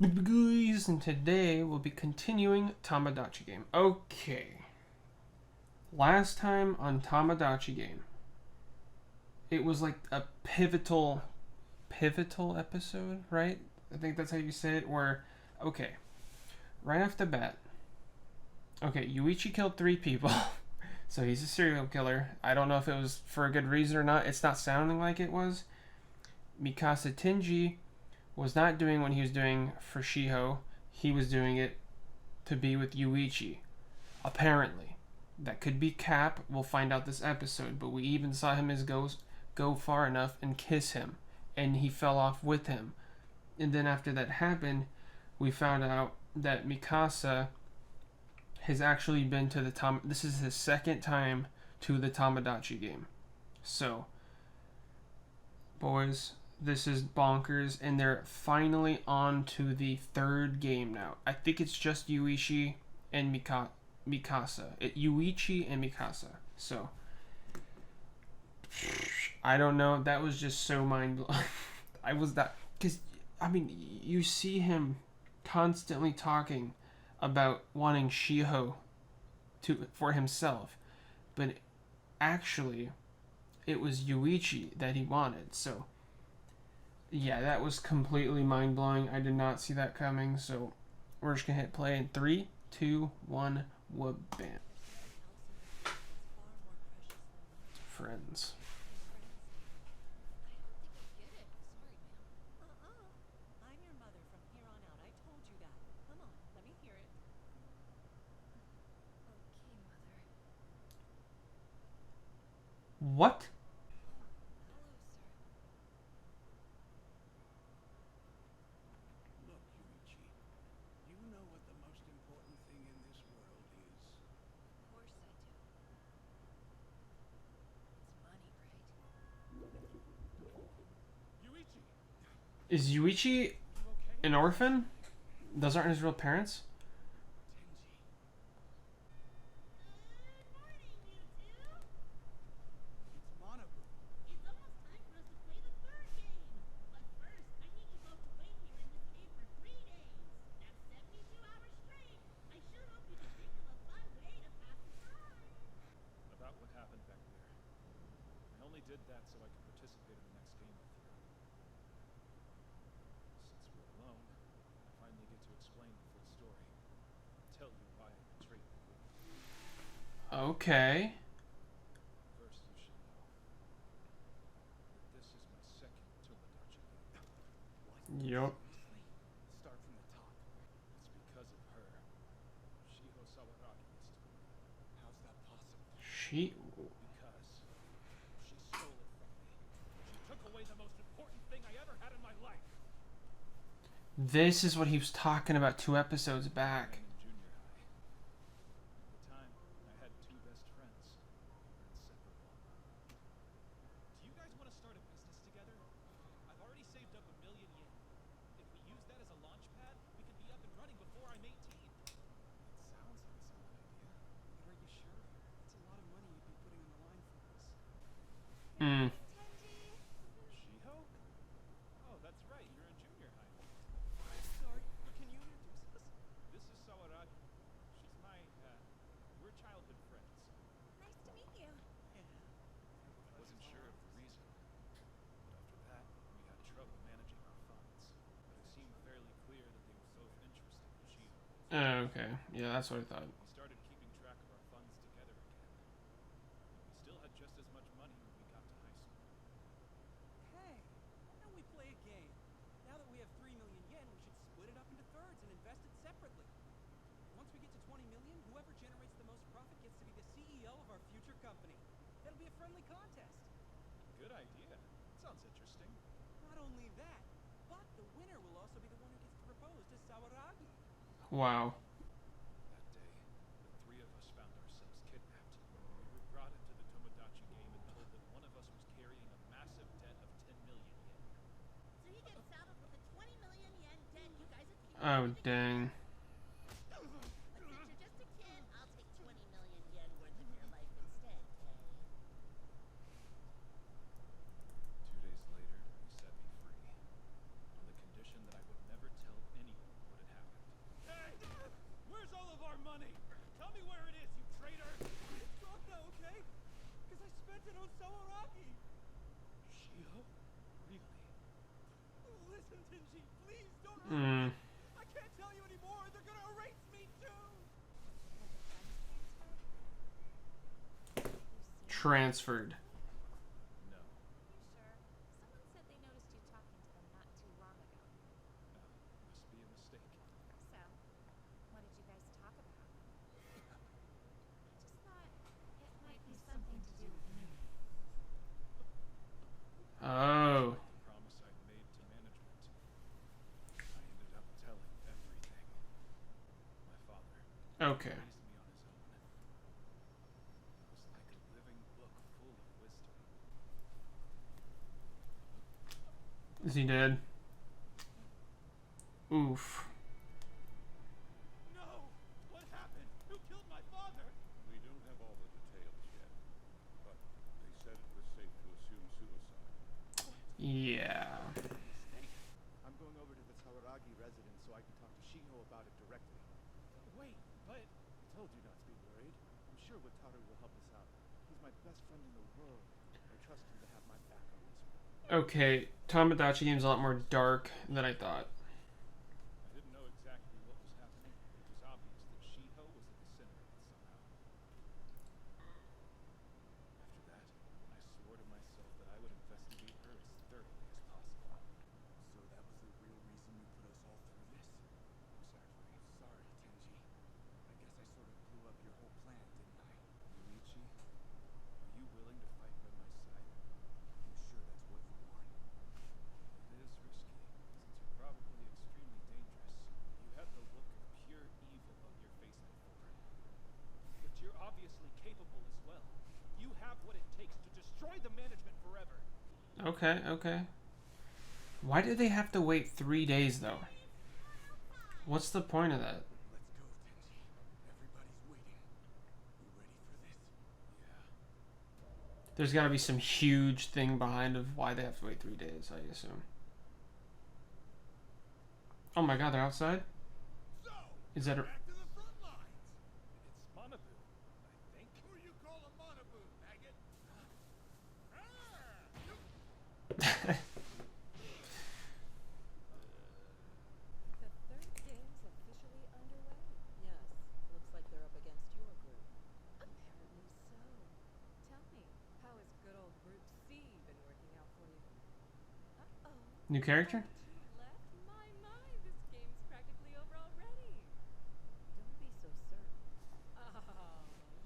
Guys, and today we'll be continuing Tomodachi game. Okay. Last time on Tomodachi game, it was like a pivotal episode, right? I think that's how you say it. Where, okay, right off the bat, okay, Yuichi killed 3 people, so he's a serial killer. I don't know if it was for a good reason or not. It's not sounding like it was. Mikasa Tenji was not doing what he was doing for Shiho. He was doing it to be with Yuichi. Apparently. That could be cap. We'll find out this episode. But we even saw him as go far enough and kiss him. And he fell off with him. And then after that happened, we found out that Mikasa has actually been to the this is his second time to the Tomodachi game. So, boys, this is bonkers, and they're finally on to the third game now. I think it's just Yuichi and Mikasa. Yuichi and Mikasa. So, I don't know. That was just so mind blowing. I was that because I mean you see him constantly talking about wanting Shiho for himself, but actually it was Yuichi that he wanted. So yeah, that was completely mind blowing. I did not see that coming. So we're just gonna hit play in 3, 2, 1. Whoop bam. Friends. What? Look, Yuichi, you know what the most important thing in this world is? Of course I do. It's money, right? Yuichi! Is Yuichi You okay? an orphan? Those aren't his real parents? Tenji. Good morning, you two! It's Manabu. It's almost time for us to play the third game. But first, I need you both to wait here in this cave for 3 days. That's 72 hours straight. I sure hope you can think of a fun way to pass the time. About what happened back there. I only did that so I could participate in the next game with you. Since we're alone, I finally get to explain the full story. Tell you why I betrayed the group. Okay. First, you should know that this is my second Tomodachi game. What? Yup. Seriously? Start from the top. It's because of her. Shiho Sawaragi is to blame. How's that possible? She. Because she stole it from me. She took away the most important thing I ever had in my life. This is what he was talking about 2 episodes back. In junior high. At the time, I had 2 best friends. We were inseparable. Do you guys want to start a business together? I've already saved up 1,000,000 yen. If we use that as a launch pad, we could be up and running before I'm 18. That sounds like a solid idea. But are you sure? It's a lot of money you'd be putting on the line for us. Hmm. Shiho? Oh, that's right. You're in junior high. Sorry, but can you introduce us? This is Sawaragi. She's my, we're childhood friends. Nice to meet you. Yeah. I wasn't sure of the reason. But after that, we had trouble managing our funds. But it seemed fairly clear that they were both interested in Shiho. Okay. Yeah, that's what I thought. We started keeping track of our funds together again. We still had just as much money when we got to high school. Hey, why don't we play a game? Now that we have 3,000,000 yen, we should split it up into thirds and invest it separately. Once we get to 20,000,000, whoever generates the most profit gets to be the CEO of our future company. That'll be a friendly contest. Good idea. Sounds interesting. Not only that, but the winner will also be the one who gets to propose to Sawaragi. Wow. That day, the 3 of us found ourselves kidnapped. We were brought into the Tomodachi game and told that one of us was carrying a massive debt of 10,000,000 yen. So he gets saddled with a 20 million yen debt you guys accumulated. Oh, dang. But since you're just a kid, I'll take 20 million yen worth of your life instead, Kay. 2 days later, he set me free. On the condition that I would never tell anyone I spent it on Sawaragi. Shiho? Really? Listen, Tenji, please don't hurt Hmm. me. I can't tell you anymore. They're gonna erase me too. Has the funds transferred? You've seen Transferred. No. You sure? Someone said they noticed you talking to them not too long ago. Must be a mistake. So, what did you guys talk about? Just thought it might be something to do with me. Oh. The promise I'd made to management. I ended up telling everything. My father Okay. raised me on his own. He was like a living book full of wisdom. Is he dead? Oof. No! What happened? Who killed my father? We don't have all the details yet, but they said it was safe to assume suicide. Yeah. Mistake. I'm going over to the Sawaragi residence so I can talk to Shiho about it directly. Wait, but I told you not to be worried. I'm sure Wataru will help us out. He's my best friend in the world. I trust him to have my back on this one. Okay. Tomodachi game's a lot more dark than I thought. I didn't know exactly what was happening, but it was obvious that Shiho was at the center of it somehow. After that, I swore to myself that I would investigate her as thoroughly as possible. So that was the real reason you put us all through this? Exactly. Sorry, Tenji. I guess I sort of blew up your whole plan, didn't I? Yuichi, are you willing to fight by my side? I'm sure that's what you want. It is risky, since you're probably extremely dangerous. You have the look of pure evil on your face before. But you're obviously capable as well. You have what it takes to destroy the management forever. Okay, okay. Why did they have to wait 3 days, though? What's the point of that? Let's go, Tenji. Everybody's waiting. You ready for this? Yeah. There's gotta be some huge thing behind of why they have to wait 3 days, I assume. Oh my god, they're outside? So, Is that a... back to the front lines. It's Manabu, I think. Who you call a monabu, maggot? The third game's officially underway. Yes, looks like they're up against your group. Apparently so. Tell me, how has good old Group C been working out for you? Uh-oh. New character? Two left? My, this game's practically over already. Don't be so certain. Oh,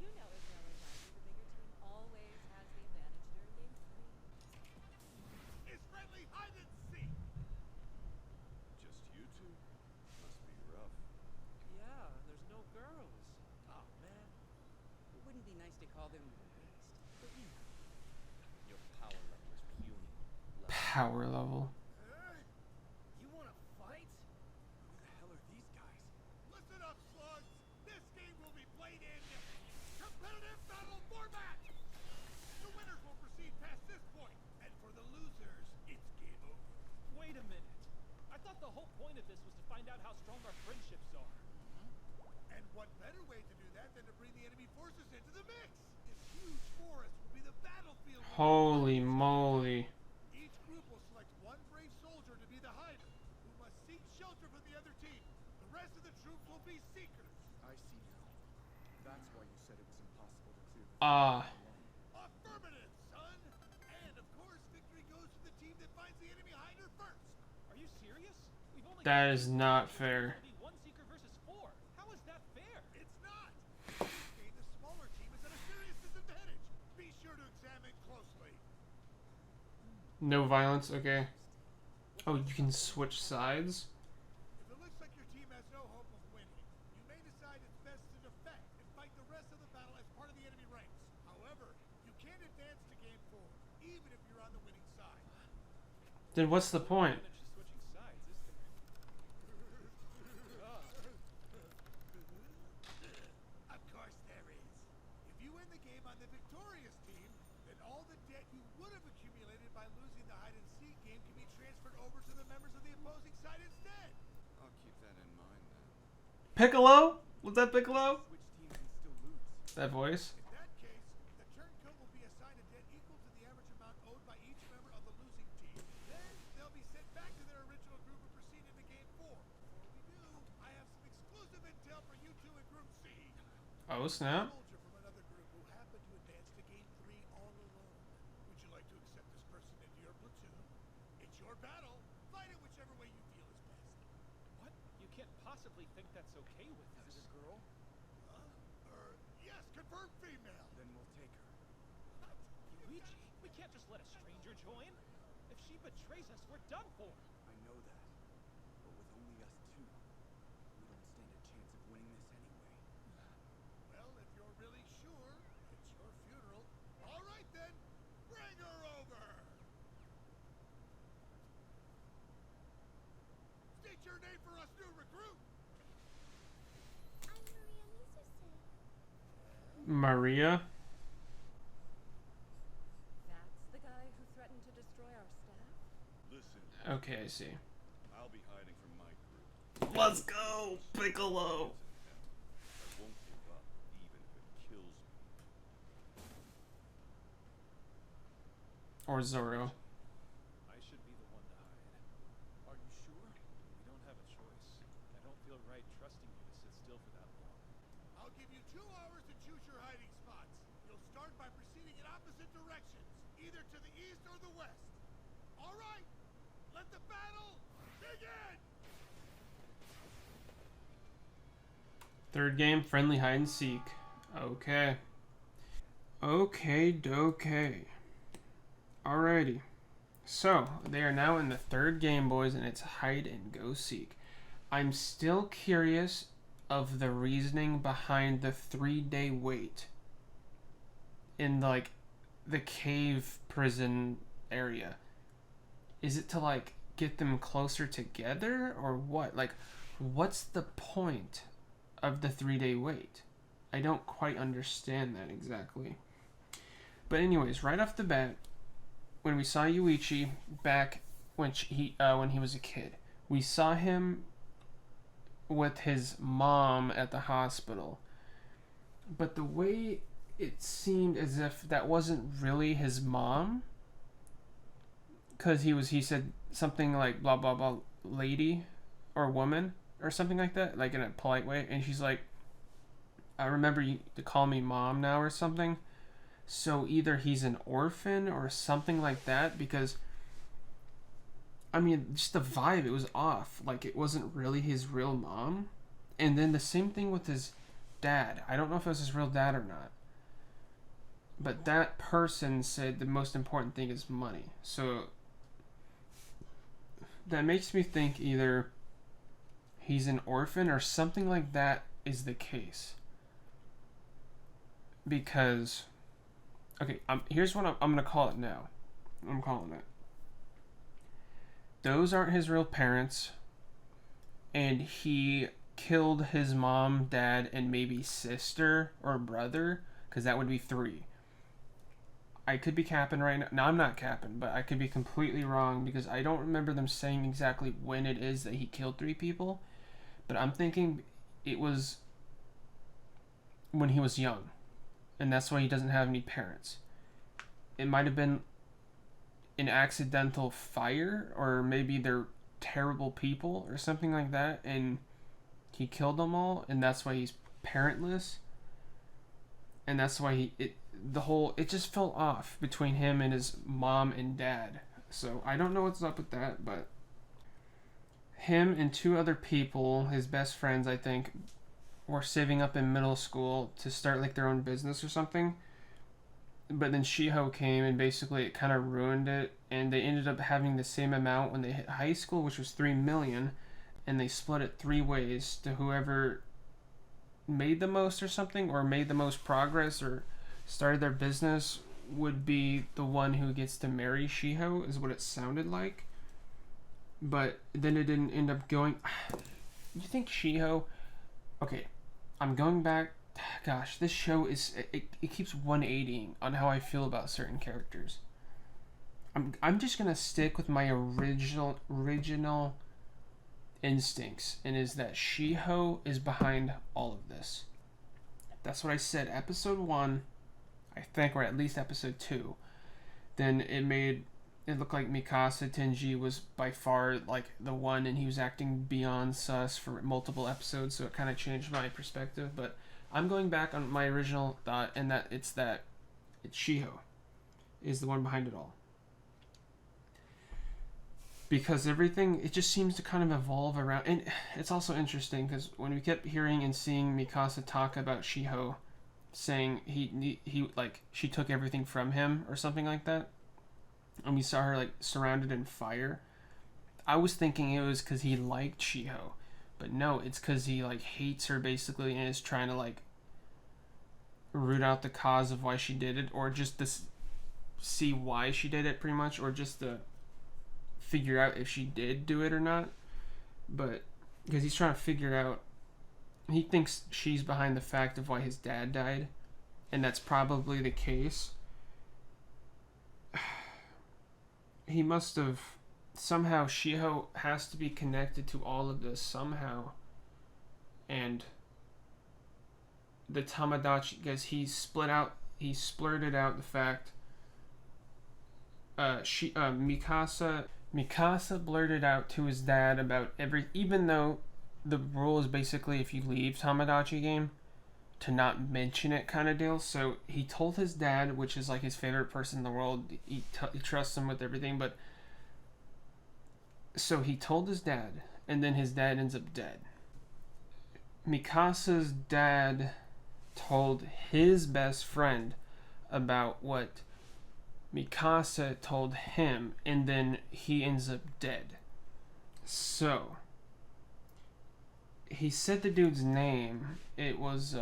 you know as well as I do, the bigger team always has the advantage during game 3. It's friendly hide and seek. Just you two? Must be rough. Yeah, there's no girls. Oh man. It wouldn't be nice to call them waste, but you know. Your power level is puny. Power level. You wanna fight? Who the hell are these guys? Listen up, slugs. This game will be played in competitive battle format. The winners will proceed past this point, and for the losers, it's game over. Wait a minute. I thought the whole point of this was to find out how strong our friendships are. And what better way to do that than to bring the enemy forces into the mix? This huge forest will be the battlefield. Holy moly. Each group will select one brave soldier to be the hider, who must seek shelter from the other team. The rest of the troops will be seekers. I see now. That's why you said it was impossible to clear the Ah. alone. Affirmative, son! And of course, victory goes to the team that finds the enemy hider first. Are you serious? We've only That got is two not seekers. fair. It'll be one seeker versus 4. How is that fair? It's not! In this game, the smaller team is at a serious disadvantage. Be sure to examine closely. No violence, okay. Oh, you can switch sides? If it looks like your team has no hope of winning, you may decide it's best to defect and fight the rest of the battle as part of the enemy ranks. However, you can advance to game 4, even if you're on the winning side. Then what's the point? Advantage to switching sides, is there? Of course there is. If you win the game on the victorious team, then all the debt you would have accumulated by losing the hide and seek game can be transferred over to the members of the opposing side instead. I'll keep that in mind then. Piccolo? Was that Piccolo? Which team can still lose? That voice? In that case, the turncoat will be assigned Oh snap. Soldier from another group who happened to advance to Gate 3 all alone. Would you like to accept this person into your platoon? It's your battle. Fight it whichever way you feel is best. What? You can't possibly think that's okay with us. Is it a girl? Yes, confirmed female. Then we'll take her. What? Yuichi, we can't just let a stranger join. If she betrays us, we're done for. I know that. But with only us two, we don't stand a chance of winning this anyway. Well, if you're really sure, it's your funeral. All right then, bring her over. State your name for us new recruit. I'm Maria Misuse. Maria. That's the guy who threatened to destroy our staff? Listen, Okay, I see. I'll be hiding from my group. Let's go, Piccolo. I won't give up, even if it kills me. Or Zoro. I should be the one to hide. Are you sure? We don't have a choice. I don't feel right trusting you to sit still for that long. I'll give you 2 hours to choose your hiding spots. You'll start by proceeding in opposite directions, either to the east or the west. All right, let the battle begin. Third game, friendly hide and seek. Okay. Okay, dokay. Alrighty. So, they are now in the third game, boys, and it's hide and go seek. I'm still curious of the reasoning behind the 3-day wait in, like, the cave prison area. Is it to, like, get them closer together, or what? Like, what's the point of the 3-day wait? I don't quite understand that exactly. But anyways, right off the bat, when we saw Yuichi back when he was a kid, we saw him with his mom at the hospital. But the way it seemed as if that wasn't really his mom, because he said something like blah blah blah lady or woman or something like that, like in a polite way, and she's like, I remember you to call me mom now or something. So either he's an orphan or something like that, because I mean, just the vibe, it was off. Like, it wasn't really his real mom. And then the same thing with his dad. I don't know if it was his real dad or not. But that person said the most important thing is money. So that makes me think either he's an orphan or something like that is the case. Because, okay, here's what I'm going to call it now. I'm calling it. Those aren't his real parents, and he killed his mom, dad, and maybe sister or brother, because that would be 3. I could be capping right now. No, I'm not capping, but I could be completely wrong, because I don't remember them saying exactly when it is that he killed 3 people, but I'm thinking it was when he was young, and that's why he doesn't have any parents. It might have been an accidental fire, or maybe they're terrible people or something like that, and he killed them all, and that's why he's parentless, and that's why it just fell off between him and his mom and dad. So I don't know what's up with that, but him and 2 other people, his best friends, I think, were saving up in middle school to start like their own business or something. But then Shiho came and basically it kind of ruined it, and they ended up having the same amount when they hit high school, which was 3 million, and they split it 3 ways to whoever made the most or something, or made the most progress or started their business would be the one who gets to marry Shiho, is what it sounded like. But then it didn't end up going. You think Shiho? Okay, I'm going back. Gosh, this show is it keeps 180ing on how I feel about certain characters. I'm just gonna stick with my original instincts, and is that Shiho is behind all of this. That's what I said. Episode 1, I think, or at least episode 2. Then it looked like Mikasa Tenji was by far like the one, and he was acting beyond sus for multiple episodes, so it kind of changed my perspective. But I'm going back on my original thought, and it's Shiho is the one behind it all. Because everything, it just seems to kind of evolve around. And it's also interesting because when we kept hearing and seeing Mikasa talk about Shiho saying he like she took everything from him or something like that, and we saw her like surrounded in fire, I was thinking it was because he liked Shiho, but no, it's because he like hates her basically and is trying to like root out the cause of why she did it, or just to see why she did it pretty much, or just to figure out if she did do it or not. But because he's trying to figure out, he thinks she's behind the fact of why his dad died, and that's probably the case. He must have somehow, Shiho has to be connected to all of this somehow, and the Tomodachi, because he splurted out the fact Mikasa blurted out to his dad about even though the rule is basically if you leave Tomodachi game to not mention it kind of deal. So he told his dad, which is like his favorite person in the world. He trusts him with everything, but so he told his dad, and then his dad ends up dead. Mikasa's dad told his best friend about what Mikasa told him, and then he ends up dead. So he said the dude's name. It was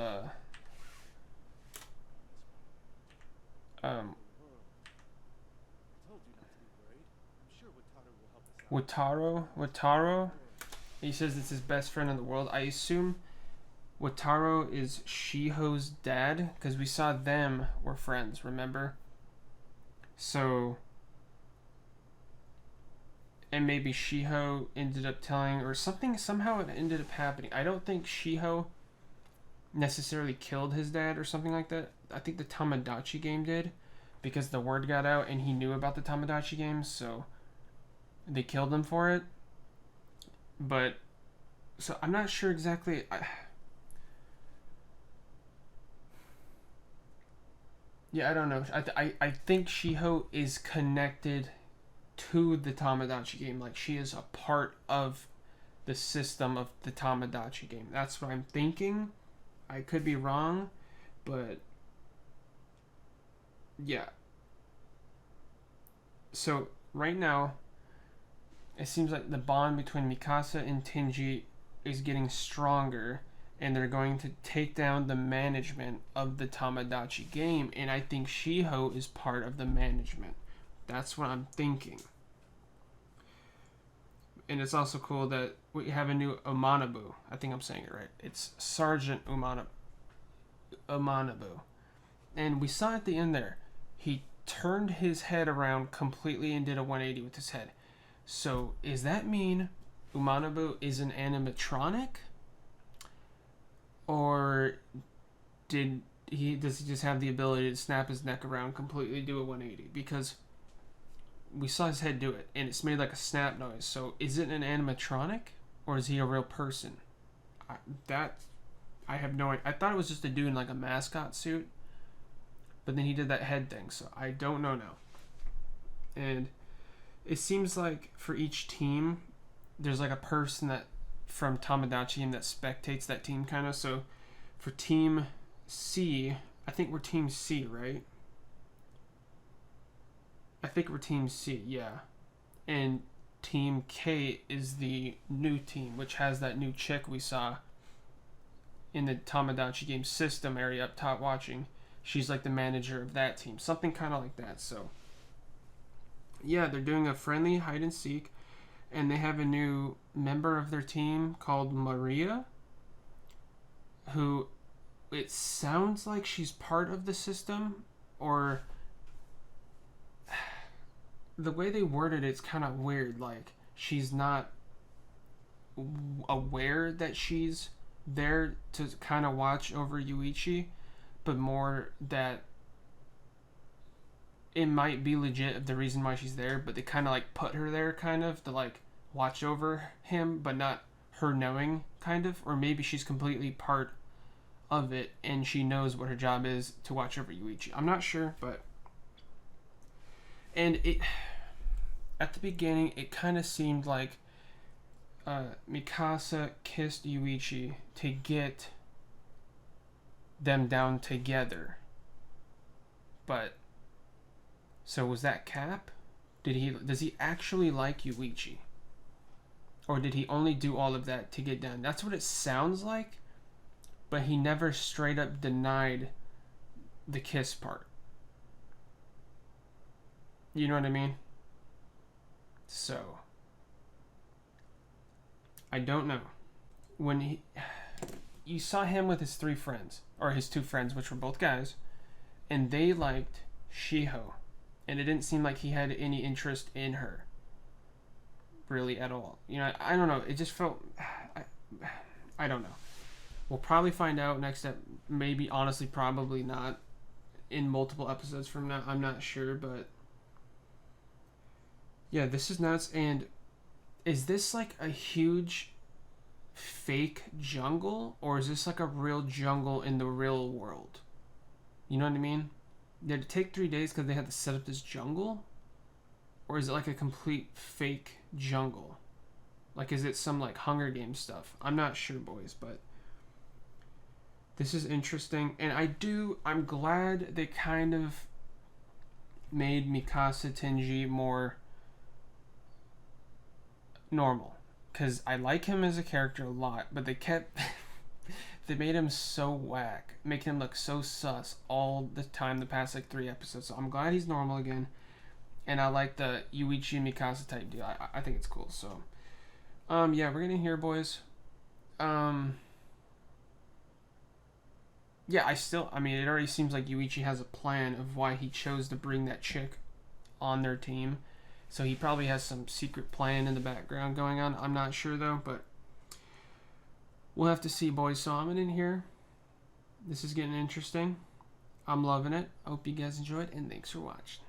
Wataru. He says it's his best friend in the world. I assume Wataru is Shiho's dad, because we saw them were friends, remember? So, and maybe Shiho ended up telling, or something, somehow it ended up happening. I don't think Shiho necessarily killed his dad or something like that. I think the Tomodachi game did, because the word got out and he knew about the Tomodachi games, so they killed him for it. But, so I'm not sure exactly. Yeah, I don't know. I think Shiho is connected to the Tomodachi game. Like, she is a part of the system of the Tomodachi game. That's what I'm thinking. I could be wrong, but yeah. So, right now, it seems like the bond between Mikasa and Tenji is getting stronger, and they're going to take down the management of the Tomodachi game, and I think Shiho is part of the management. That's what I'm thinking. And it's also cool that we have a new Umanabu. I think I'm saying it right. It's Sergeant Umanabu. And we saw at the end there, he turned his head around completely and did a 180 with his head. So, does that mean Umanabu is an animatronic? Or does he just have the ability to snap his neck around, completely do a 180? Because we saw his head do it, and it's made like a snap noise. So is it an animatronic, or is he a real person? I have no idea. I thought it was just a dude in like a mascot suit, but then he did that head thing, so I don't know now. And it seems like for each team, there's like a person that from Tomodachi and that spectates that team kind of. So for Team C, I think we're Team C, right? I think we're Team C, yeah. And Team K is the new team, which has that new chick we saw in the Tomodachi game system area up top watching. She's like the manager of that team. Something kind of like that. So, yeah, they're doing a friendly hide and seek. And they have a new member of their team called Maria, who it sounds like she's part of the system, or the way they worded it's kind of weird. Like, she's not aware that she's there to kind of watch over Yuichi, but more that it might be legit the reason why she's there, but they kind of like put her there kind of to like watch over him, but not her knowing kind of. Or maybe she's completely part of it, and she knows what her job is to watch over Yuichi. I'm not sure, but and it at the beginning it kind of seemed like Mikasa kissed Yuichi to get them down together. But so was that Cap? Does he actually like Yuichi? Or did he only do all of that to get down? That's what it sounds like, but he never straight up denied the kiss part. You know what I mean? So I don't know. When you saw him with his 3 friends, or his 2 friends, which were both guys, and they liked Shiho, and it didn't seem like he had any interest in her, really, at all. You know, I don't know. It just felt, I don't know. We'll probably find out next step. Maybe, honestly, probably not in multiple episodes from now. I'm not sure, but yeah, this is nuts. And is this like a huge fake jungle, or is this like a real jungle in the real world? You know what I mean? Did it take 3 days because they had to set up this jungle? Or is it like a complete fake jungle? Like, is it some like Hunger Games stuff? I'm not sure, boys, but this is interesting. And I'm glad they kind of made Mikasa Tenji more normal. Because I like him as a character a lot, but they made him so whack, making him look so sus all the time the past like 3 episodes. So I'm glad he's normal again, and I like the Yuichi Mikasa type deal. I think it's cool. So yeah, we're gonna hear, boys. Yeah, I mean, it already seems like Yuichi has a plan of why he chose to bring that chick on their team. So he probably has some secret plan in the background going on. I'm not sure though, but we'll have to see, boys. So I'm in here. This is getting interesting. I'm loving it. I hope you guys enjoyed, and thanks for watching.